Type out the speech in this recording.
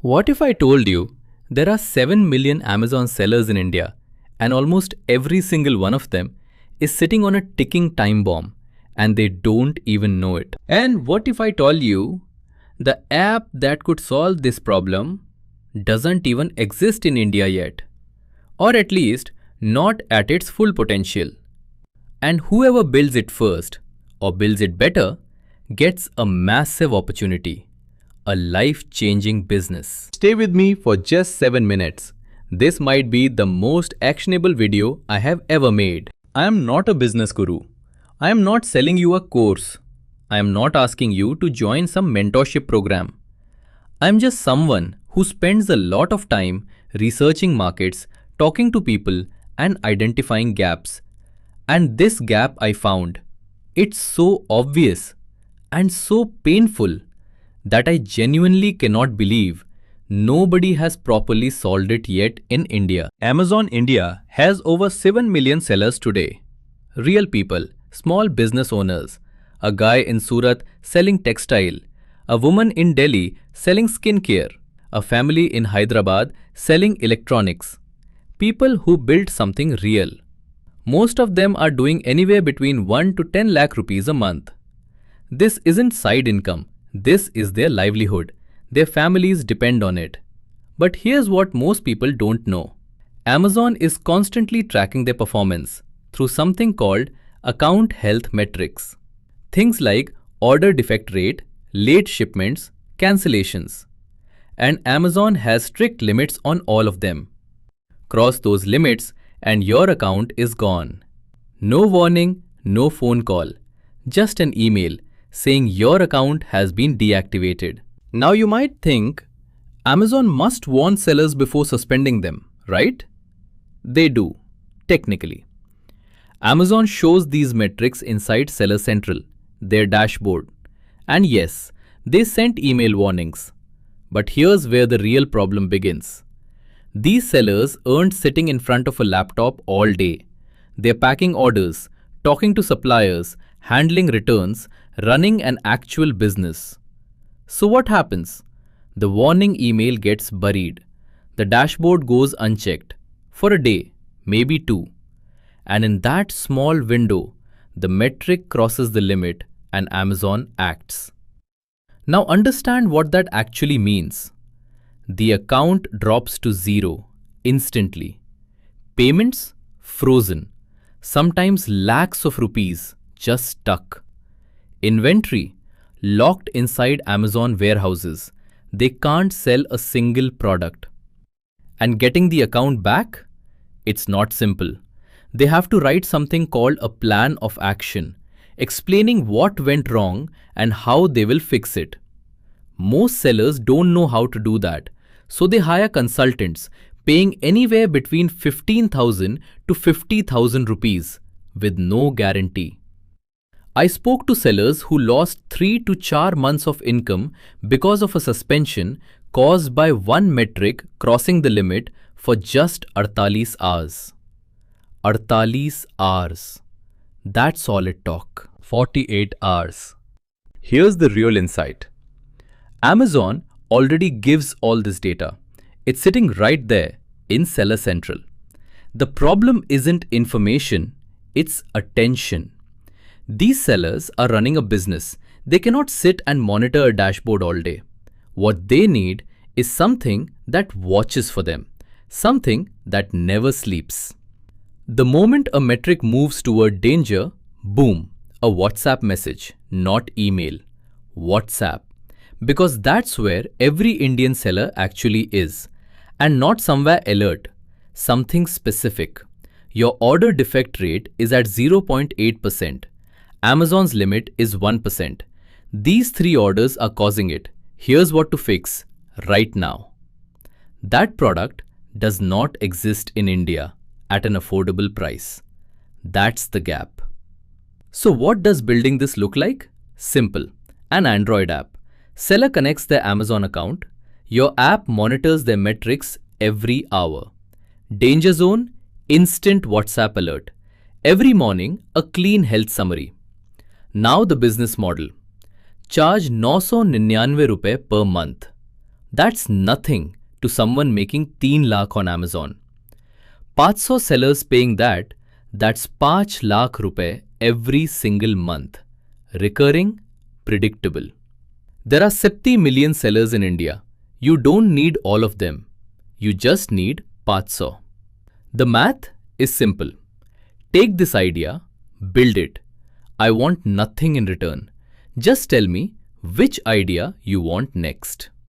What if I told you there are 7 million Amazon sellers in India and almost every single one of them is sitting on a ticking time bomb and they don't even know it? And what if I told you the app that could solve this problem doesn't even exist in India yet, or at least not at its full potential? And whoever builds it first or builds it better gets a massive opportunity. A life-changing business. Stay with me for just 7 minutes. This might be the most actionable video I have ever made. I am not a business guru. I am not selling you a course. I am not asking you to join some mentorship program. I am just someone who spends a lot of time researching markets, talking to people, and identifying gaps. And this gap I found. It's so obvious and so painful that I genuinely cannot believe nobody has properly solved it yet in India. Amazon India has over 7 million sellers today. Real people, small business owners, a guy in Surat selling textile, a woman in Delhi selling skincare, a family in Hyderabad selling electronics. People who built something real. Most of them are doing anywhere between 1 to 10 lakh rupees a month. This isn't side income. This is their livelihood. Their families depend on it. But here's what most people don't know. Amazon is constantly tracking their performance through something called account health metrics. Things like order defect rate, late shipments, cancellations. And Amazon has strict limits on all of them. Cross those limits and your account is gone. No warning, no phone call, just an email saying your account has been deactivated. Now you might think, Amazon must warn sellers before suspending them, right? They do, technically. Amazon shows these metrics inside Seller Central, their dashboard. And yes, they sent email warnings. But here's where the real problem begins. These sellers aren't sitting in front of a laptop all day. They're packing orders, talking to suppliers, handling returns, running an actual business. So what happens? The warning email gets buried. The dashboard goes unchecked for a day, maybe two. And in that small window, the metric crosses the limit and Amazon acts. Now understand what that actually means. The account drops to zero instantly. Payments frozen. Sometimes lakhs of rupees just stuck. Inventory locked inside Amazon warehouses. They can't sell a single product. And getting the account back? It's not simple. They have to write something called a plan of action, explaining what went wrong and how they will fix it. Most sellers don't know how to do that, so they hire consultants, paying anywhere between 15,000 to 50,000 rupees with no guarantee. I spoke to sellers who lost 3 to 4 months of income because of a suspension caused by one metric crossing the limit for just 48 hours. 48 hours. That's solid talk. 48 hours. Here's the real insight. Amazon already gives all this data. It's sitting right there in Seller Central. The problem isn't information, it's attention. These sellers are running a business. They cannot sit and monitor a dashboard all day. What they need is something that watches for them, something that never sleeps. The moment a metric moves toward danger, boom, a WhatsApp message, not email. WhatsApp. Because that's where every Indian seller actually is. And not somewhere alert, something specific. Your order defect rate is at 0.8%. Amazon's limit is 1%. These three orders are causing it. Here's what to fix right now. That product does not exist in India at an affordable price. That's the gap. So what does building this look like? Simple. An Android app. Seller connects their Amazon account. Your app monitors their metrics every hour. Danger zone, instant WhatsApp alert. Every morning, a clean health summary. Now the business model. Charge 999 rupees per month. That's nothing to someone making 3 lakh on Amazon. 500 sellers paying that's 5 lakh rupees every single month. Recurring, predictable. There are 70 million sellers in India. You don't need all of them. You just need 500. The math is simple. Take this idea, build it. I want nothing in return. Just tell me which idea you want next.